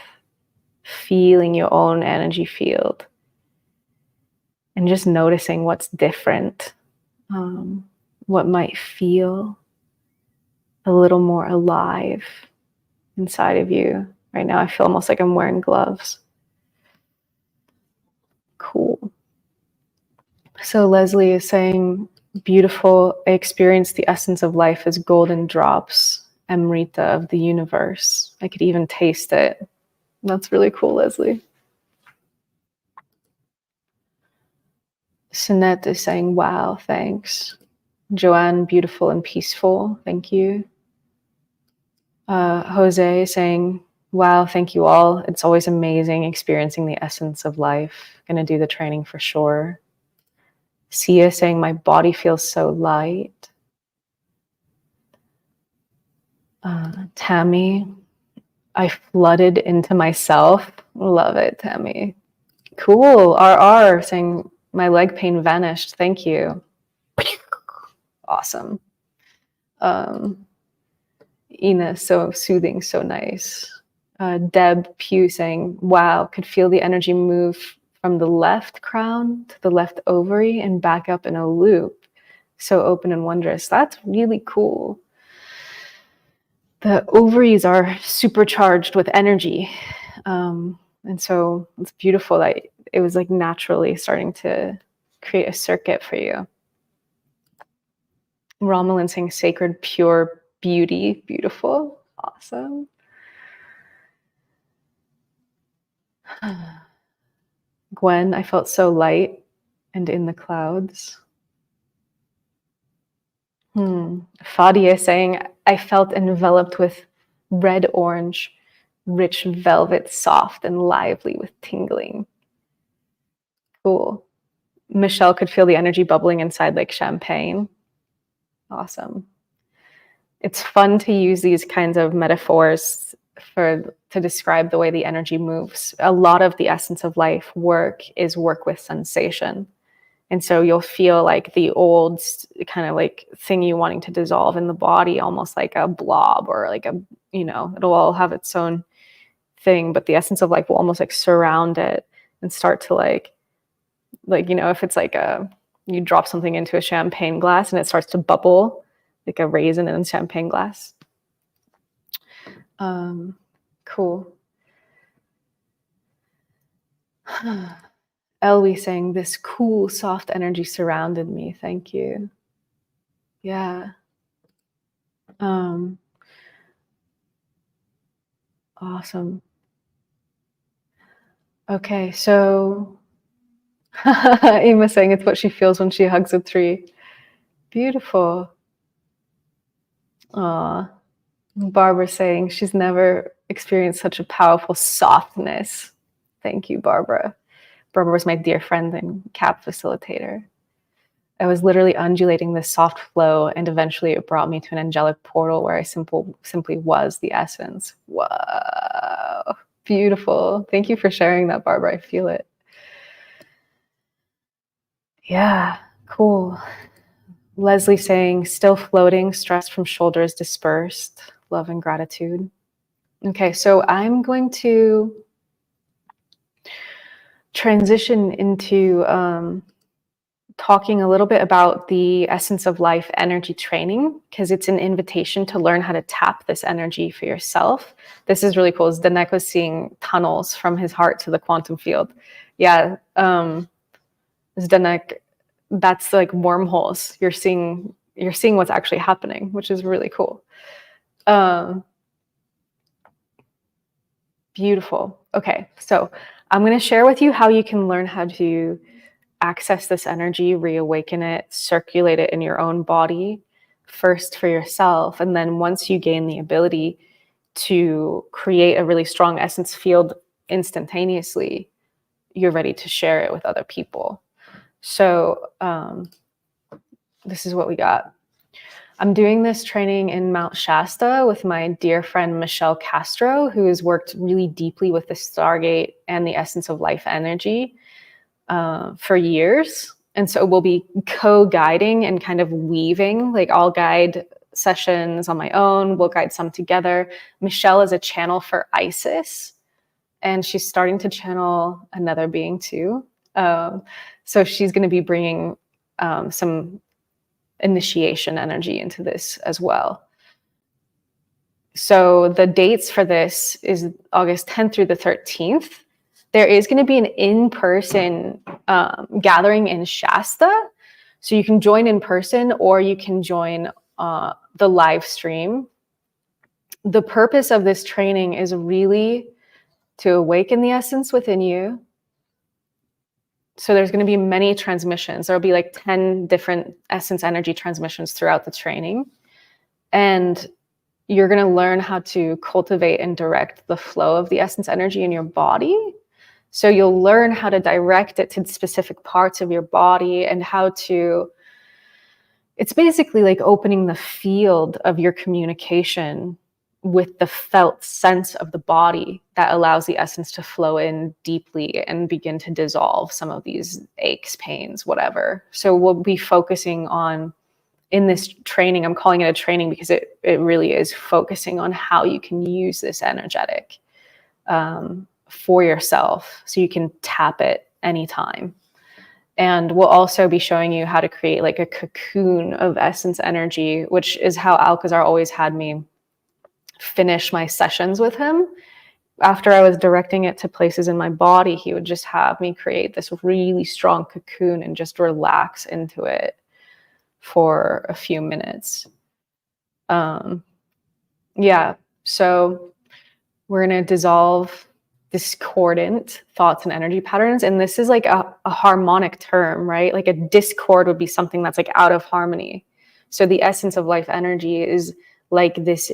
feeling your own energy field, and just noticing what's different, what might feel a little more alive inside of you. Right now, I feel almost like I'm wearing gloves. Cool. So Leslie is saying, beautiful. I experience the essence of life as golden drops, Amrita of the universe. I could even taste it. That's really cool, Leslie. Sinette is saying, wow, thanks. Joanne, beautiful and peaceful. Thank you. Jose saying, wow, thank you all. It's always amazing experiencing the essence of life. Gonna do the training for sure. Sia saying, my body feels so light. Tammy, I flooded into myself. Love it, Tammy. Cool. RR saying, my leg pain vanished. Thank you. Awesome. Ina, so soothing, so nice. Deb Pugh saying, wow, could feel the energy move from the left crown to the left ovary and back up in a loop. So open and wondrous. That's really cool. The ovaries are supercharged with energy. And so it's beautiful that it was like naturally starting to create a circuit for you. Romulan saying sacred, pure beauty. Beautiful. Awesome. Gwen, I felt so light and in the clouds. Fadia saying, I felt enveloped with red-orange, rich velvet, soft and lively with tingling. Cool. Michelle could feel the energy bubbling inside like champagne. Awesome. It's fun to use these kinds of metaphors to describe the way the energy moves. A lot of the essence of life work is work with sensation. And so you'll feel like the old kind of like thing you wanting to dissolve in the body, almost like a blob or like a, it'll all have its own thing, but the essence of life will almost like surround it and start to like, if it's like you drop something into a champagne glass and it starts to bubble like a raisin in a champagne glass. Cool. Elwie saying, this cool, soft energy surrounded me. Thank you. Yeah. Awesome. Okay, so Emma saying it's what she feels when she hugs a tree. Beautiful. Aw. Barbara saying she's never experienced such a powerful softness. Thank you, Barbara. Barbara was my dear friend and CAP facilitator. I was literally undulating this soft flow, and eventually it brought me to an angelic portal where I simply was the essence. Wow. Beautiful. Thank you for sharing that, Barbara. I feel it. Yeah, cool. Leslie saying, still floating, stress from shoulders dispersed. Love and gratitude. Okay, so I'm going to transition into talking a little bit about the Essence of Life energy training, because it's an invitation to learn how to tap this energy for yourself. This is really cool. Zdenek was seeing tunnels from his heart to the quantum field. Yeah, Zdenek, that's like wormholes. You're seeing what's actually happening, which is really cool. Beautiful. Okay, so I'm going to share with you how you can learn how to access this energy, reawaken it, circulate it in your own body, first for yourself. And then once you gain the ability to create a really strong essence field instantaneously, you're ready to share it with other people. So this is what we got. I'm doing this training in Mount Shasta with my dear friend Michelle Castro, who has worked really deeply with the Stargate and the Essence of Life energy for years. And so we'll be co-guiding and kind of weaving, like I'll guide sessions on my own, we'll guide some together. Michelle is a channel for Isis, and she's starting to channel another being too. So she's going to be bringing some initiation energy into this as well. So the dates for this is August 10th through the 13th. There is going to be an in-person gathering in Shasta. So you can join in person or you can join the live stream. The purpose of this training is really to awaken the essence within you. So there's going to be many transmissions. There'll be like 10 different essence energy transmissions throughout the training. And you're going to learn how to cultivate and direct the flow of the essence energy in your body. So you'll learn how to direct it to specific parts of your body and how to, it's basically like opening the field of your communication with the felt sense of the body that allows the essence to flow in deeply and begin to dissolve some of these aches, pains, whatever. So we'll be focusing on, in this training, I'm calling it a training because it really is focusing on how you can use this energetic for yourself so you can tap it anytime. And we'll also be showing you how to create like a cocoon of essence energy, which is how Alcazar always had me finish my sessions with him. After I was directing it to places in my body, he would just have me create this really strong cocoon and just relax into it for a few minutes. Yeah, so we're going to dissolve discordant thoughts and energy patterns. And this is like a harmonic term, right? Like a discord would be something that's like out of harmony. So the essence of life energy is like this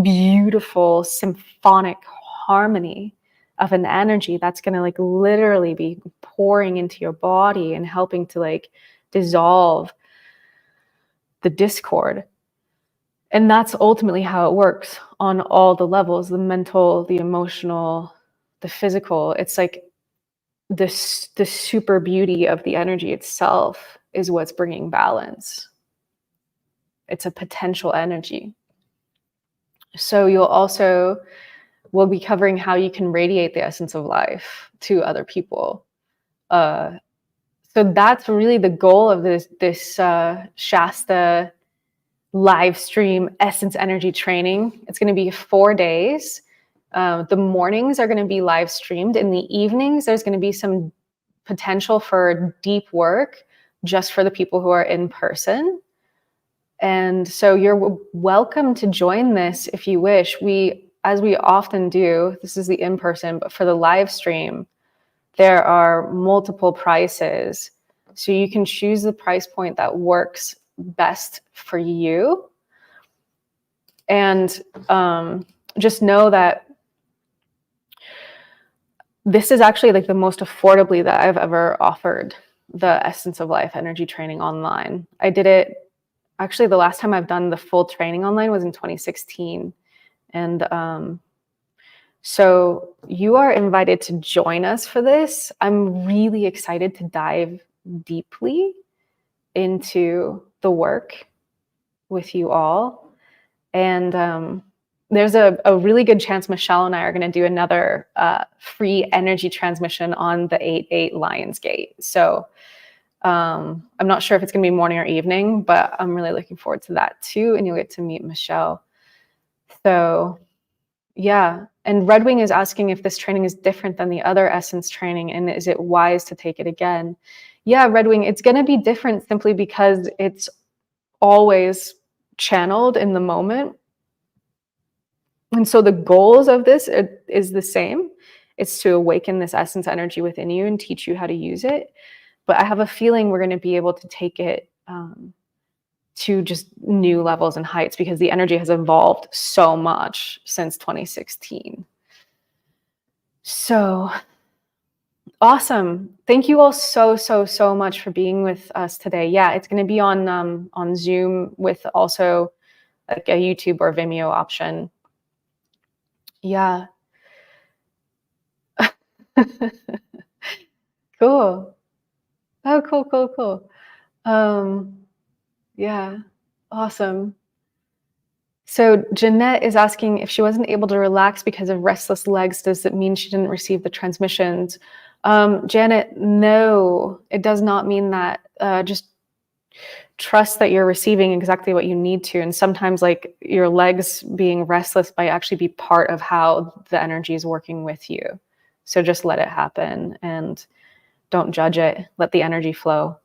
beautiful symphonic harmony of an energy that's going to like literally be pouring into your body and helping to like dissolve the discord. And that's ultimately how it works on all the levels, the mental, the emotional, the physical. It's like the super beauty of the energy itself is what's bringing balance. It's a potential energy. So we'll be covering how you can radiate the essence of life to other people. So that's really the goal of this Shasta live stream essence energy training. It's going to be 4 days. The mornings are going to be live streamed. In the evenings, there's going to be some potential for deep work just for the people who are in person. And so you're welcome to join this if you wish. As we often do, this is the in-person, but for the live stream, there are multiple prices. So you can choose the price point that works best for you. And just know that this is actually like the most affordably that I've ever offered the Essence of Life energy training online. I did it, actually the last time I've done the full training online was in 2016. And so you are invited to join us for this. I'm really excited to dive deeply into the work with you all. And there's a really good chance Michelle and I are going to do another free energy transmission on the 8/8 Lionsgate. So I'm not sure if it's going to be morning or evening, but I'm really looking forward to that too. And you'll get to meet Michelle. So yeah. And Red Wing is asking if this training is different than the other Essence training, and is it wise to take it again? Yeah, Red Wing, it's going to be different simply because it's always channeled in the moment. And so the goals of this is the same. It's to awaken this essence energy within you and teach you how to use it. But I have a feeling we're going to be able to take it to just new levels and heights because the energy has evolved so much since 2016. So awesome. Thank you all so much for being with us today. Yeah, it's going to be on Zoom with also like a YouTube or Vimeo option. Yeah. Cool. Oh, cool. Yeah, awesome. So Jeanette is asking if she wasn't able to relax because of restless legs, does it mean she didn't receive the transmissions? Janet, no, it does not mean that. Just trust that you're receiving exactly what you need to. And sometimes like your legs being restless might actually be part of how the energy is working with you. So just let it happen and don't judge it. Let the energy flow.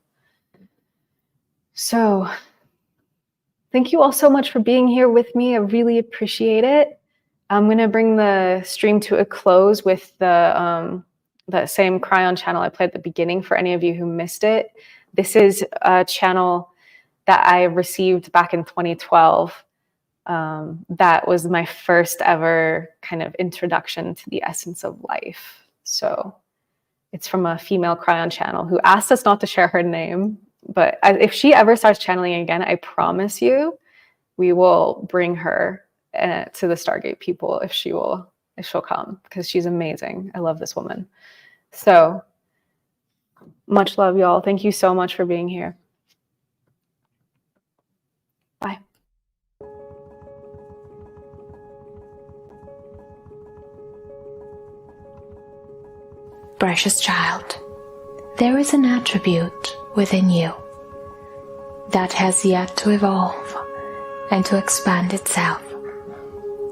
So thank you all so much for being here with me. I really appreciate it. I'm going to bring the stream to a close with the same Cryon channel I played at the beginning for any of you who missed it. This is a channel that I received back in 2012. That was my first ever kind of introduction to the essence of life. So it's from a female Cryon channel who asked us not to share her name. But if she ever starts channeling again, I promise you, we will bring her to the Stargate people if she'll come, because she's amazing. I love this woman. So much love, y'all. Thank you so much for being here. Bye. Precious child, there is an attribute within you that has yet to evolve and to expand itself.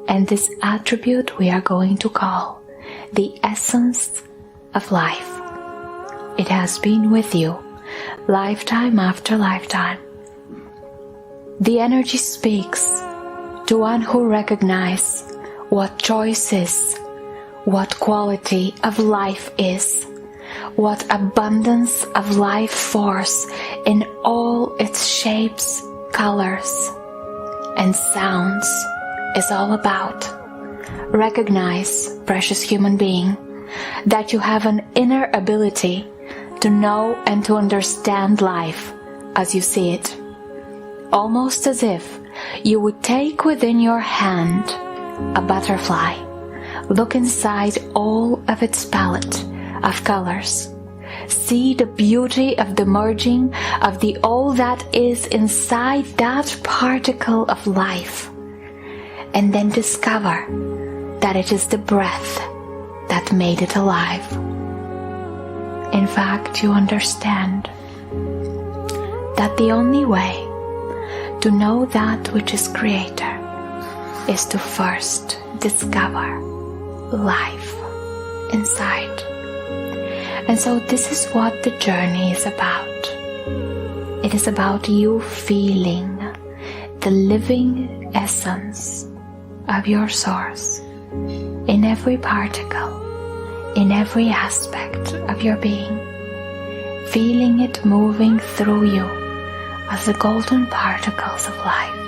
And this attribute we are going to call the essence of life. It has been with you lifetime after lifetime. The energy speaks to one who recognizes what choice is, what quality of life is, what abundance of life force in all its shapes, colors, and sounds is all about. Recognize, precious human being, that you have an inner ability to know and to understand life as you see it. Almost as if you would take within your hand a butterfly, look inside all of its palette of colors, see the beauty of the merging of the all that is inside that particle of life, and then discover that it is the breath that made it alive. In fact, you understand that the only way to know that which is creator is to first discover life inside. And so this is what the journey is about. It is about you feeling the living essence of your source in every particle, in every aspect of your being, feeling it moving through you as the golden particles of life.